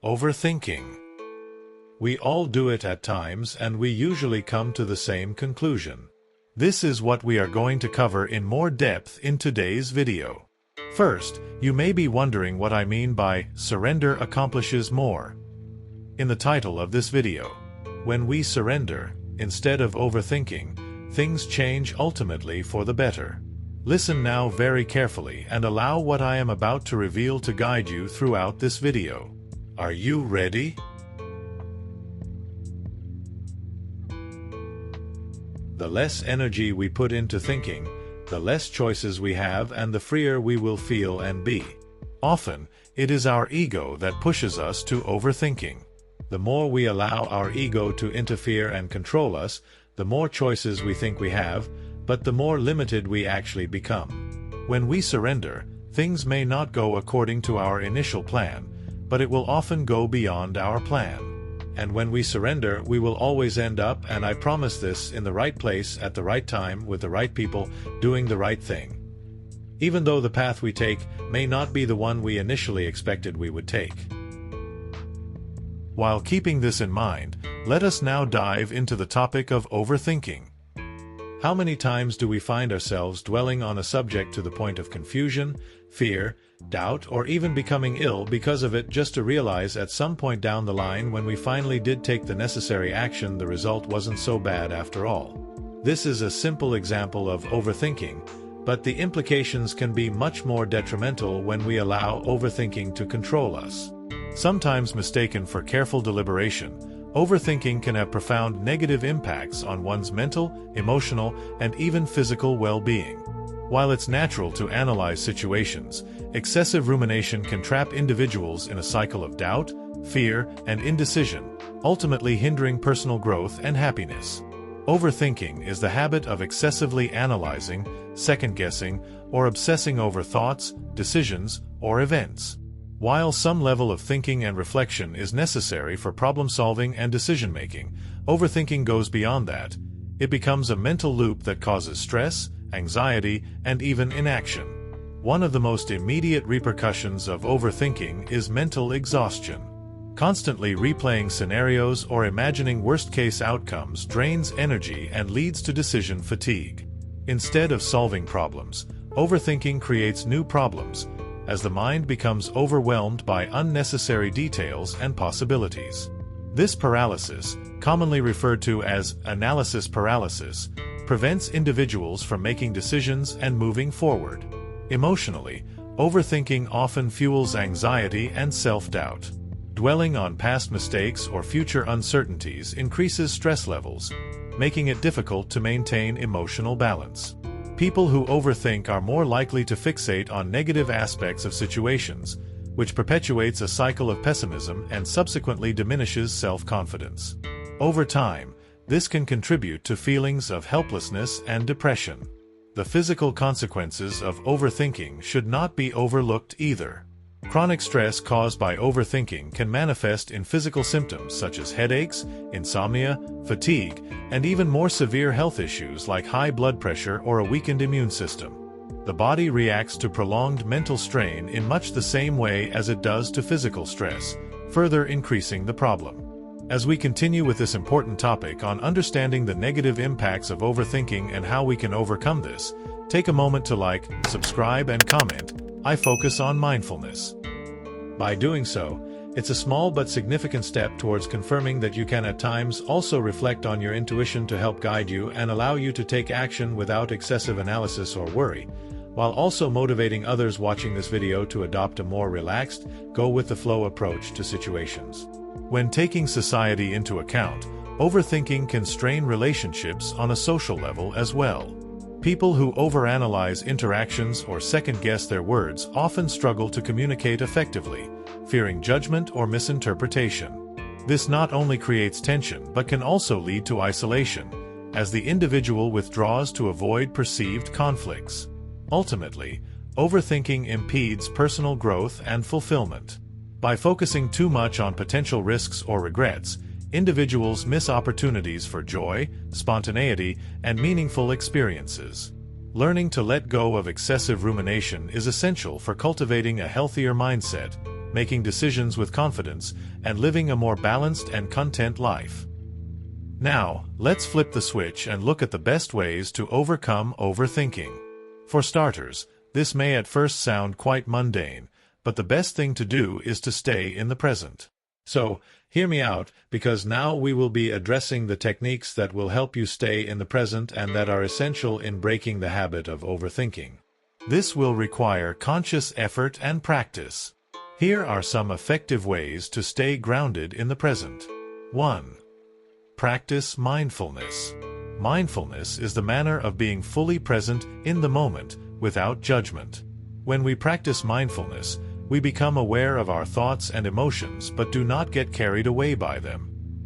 Overthinking. We all do it at times, and we usually come to the same conclusion. This is what we are going to cover in more depth in today's video. First, you may be wondering what I mean by surrender accomplishes more. In the title of this video, when we surrender, instead of overthinking, things change ultimately for the better. Listen now very carefully and allow what I am about to reveal to guide you throughout this video. Are you ready? The less energy we put into thinking, the less choices we have and the freer we will feel and be. Often, it is our ego that pushes us to overthinking. The more we allow our ego to interfere and control us, the more choices we think we have, but the more limited we actually become. When we surrender, things may not go according to our initial plan, but it will often go beyond our plan. And when we surrender, we will always end up, and I promise this, in the right place at the right time with the right people, doing the right thing. Even though the path we take may not be the one we initially expected we would take. While keeping this in mind, let us now dive into the topic of overthinking. How many times do we find ourselves dwelling on a subject to the point of confusion, fear, doubt, or even becoming ill because of it, just to realize at some point down the line when we finally did take the necessary action the result wasn't so bad after all? This is a simple example of overthinking, but the implications can be much more detrimental when we allow overthinking to control us. Sometimes mistaken for careful deliberation, overthinking can have profound negative impacts on one's mental, emotional, and even physical well-being. While it's natural to analyze situations, excessive rumination can trap individuals in a cycle of doubt, fear, and indecision, ultimately hindering personal growth and happiness. Overthinking is the habit of excessively analyzing, second-guessing, or obsessing over thoughts, decisions, or events. While some level of thinking and reflection is necessary for problem-solving and decision-making, overthinking goes beyond that. It becomes a mental loop that causes stress, anxiety, and even inaction. One of the most immediate repercussions of overthinking is mental exhaustion. Constantly replaying scenarios or imagining worst-case outcomes drains energy and leads to decision fatigue. Instead of solving problems, overthinking creates new problems, as the mind becomes overwhelmed by unnecessary details and possibilities. This paralysis, commonly referred to as analysis paralysis, prevents individuals from making decisions and moving forward. Emotionally, overthinking often fuels anxiety and self-doubt. Dwelling on past mistakes or future uncertainties increases stress levels, making it difficult to maintain emotional balance. People who overthink are more likely to fixate on negative aspects of situations, which perpetuates a cycle of pessimism and subsequently diminishes self-confidence. Over time, this can contribute to feelings of helplessness and depression. The physical consequences of overthinking should not be overlooked either. Chronic stress caused by overthinking can manifest in physical symptoms such as headaches, insomnia, fatigue, and even more severe health issues like high blood pressure or a weakened immune system. The body reacts to prolonged mental strain in much the same way as it does to physical stress, further increasing the problem. As we continue with this important topic on understanding the negative impacts of overthinking and how we can overcome this, take a moment to like, subscribe, and comment. I focus on mindfulness. By doing so, it's a small but significant step towards confirming that you can at times also reflect on your intuition to help guide you and allow you to take action without excessive analysis or worry, while also motivating others watching this video to adopt a more relaxed, go-with-the-flow approach to situations. When taking society into account, overthinking can strain relationships on a social level as well. People who overanalyze interactions or second-guess their words often struggle to communicate effectively, fearing judgment or misinterpretation. This not only creates tension but can also lead to isolation, as the individual withdraws to avoid perceived conflicts. Ultimately, overthinking impedes personal growth and fulfillment. By focusing too much on potential risks or regrets, individuals miss opportunities for joy, spontaneity, and meaningful experiences. Learning to let go of excessive rumination is essential for cultivating a healthier mindset, making decisions with confidence, and living a more balanced and content life. Now, let's flip the switch and look at the best ways to overcome overthinking. For starters, this may at first sound quite mundane, but the best thing to do is to stay in the present. So, hear me out, because now we will be addressing the techniques that will help you stay in the present and that are essential in breaking the habit of overthinking. This will require conscious effort and practice. Here are some effective ways to stay grounded in the present. 1. Practice mindfulness. Mindfulness is the manner of being fully present in the moment, without judgment. When we practice mindfulness, we become aware of our thoughts and emotions but do not get carried away by them.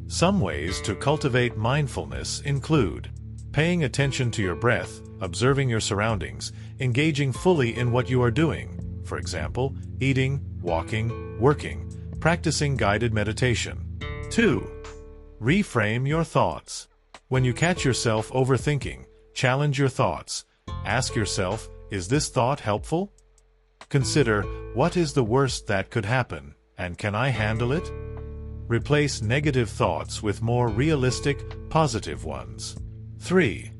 Some ways to cultivate mindfulness include paying attention to your breath, observing your surroundings, engaging fully in what you are doing, for example, eating, walking, working, practicing guided meditation. 2. Reframe your thoughts. When you catch yourself overthinking, challenge your thoughts. Ask yourself, is this thought helpful? Consider, what is the worst that could happen, and can I handle it? Replace negative thoughts with more realistic, positive ones. 3.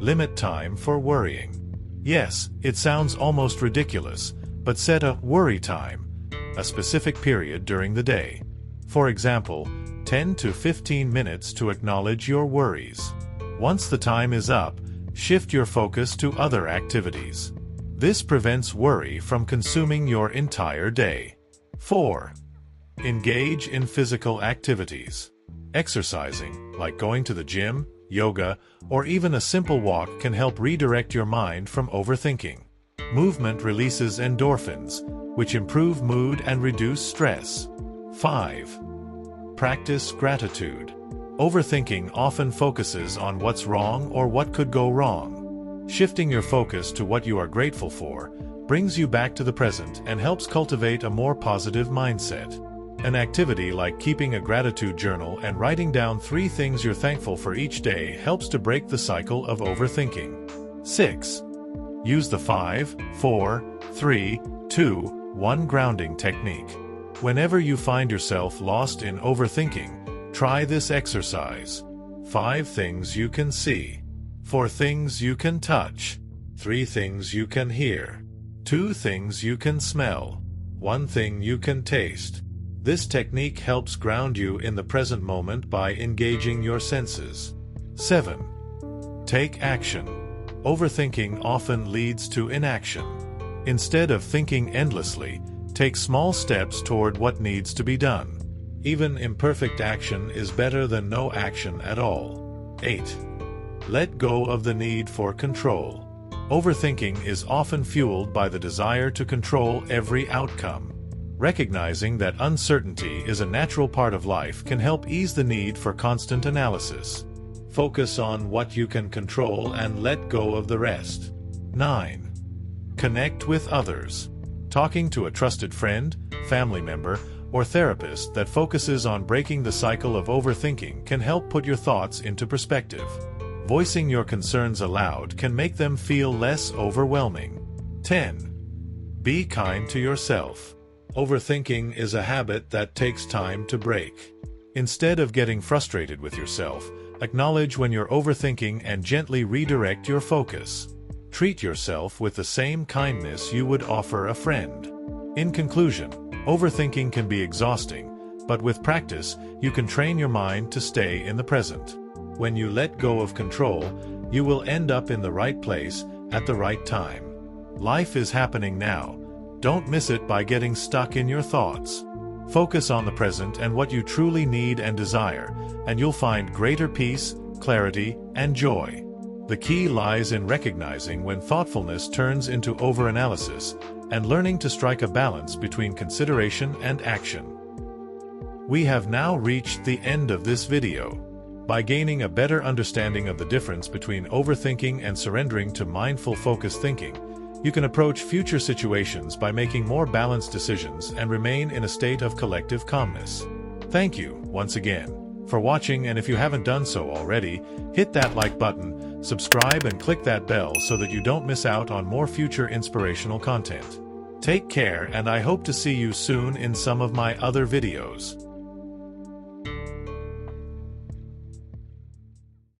Limit time for worrying. Yes, it sounds almost ridiculous, but set a worry time, a specific period during the day. For example, 10 to 15 minutes to acknowledge your worries. Once the time is up, shift your focus to other activities. This prevents worry from consuming your entire day. 4. Engage in physical activities. Exercising, like going to the gym, yoga, or even a simple walk can help redirect your mind from overthinking. Movement releases endorphins, which improve mood and reduce stress. 5. Practice gratitude. Overthinking often focuses on what's wrong or what could go wrong. Shifting your focus to what you are grateful for brings you back to the present and helps cultivate a more positive mindset. An activity like keeping a gratitude journal and writing down 3 things you're thankful for each day helps to break the cycle of overthinking. 6. Use the 5, 4, 3, 2, 1 grounding technique. Whenever you find yourself lost in overthinking, try this exercise. 5 things you can see. 4 things you can touch. 3 things you can hear. 2 things you can smell. 1 thing you can taste. This technique helps ground you in the present moment by engaging your senses. 7. Take action. Overthinking often leads to inaction. Instead of thinking endlessly, take small steps toward what needs to be done. Even imperfect action is better than no action at all. 8. Let go of the need for control. Overthinking is often fueled by the desire to control every outcome. Recognizing that uncertainty is a natural part of life can help ease the need for constant analysis. Focus on what you can control and let go of the rest. 9. Connect with others. Talking to a trusted friend, family member, or therapist that focuses on breaking the cycle of overthinking can help put your thoughts into perspective. Voicing your concerns aloud can make them feel less overwhelming. 10. Be kind to yourself. Overthinking is a habit that takes time to break. Instead of getting frustrated with yourself, acknowledge when you're overthinking and gently redirect your focus. Treat yourself with the same kindness you would offer a friend. In conclusion, overthinking can be exhausting, but with practice, you can train your mind to stay in the present. When you let go of control, you will end up in the right place at the right time. Life is happening now. Don't miss it by getting stuck in your thoughts. Focus on the present and what you truly need and desire, and you'll find greater peace, clarity, and joy. The key lies in recognizing when thoughtfulness turns into overanalysis and learning to strike a balance between consideration and action. We have now reached the end of this video. By gaining a better understanding of the difference between overthinking and surrendering to mindful focused thinking, you can approach future situations by making more balanced decisions and remain in a state of collective calmness. Thank you, once again, for watching, and if you haven't done so already, hit that like button, subscribe and click that bell so that you don't miss out on more future inspirational content. Take care, and I hope to see you soon in some of my other videos.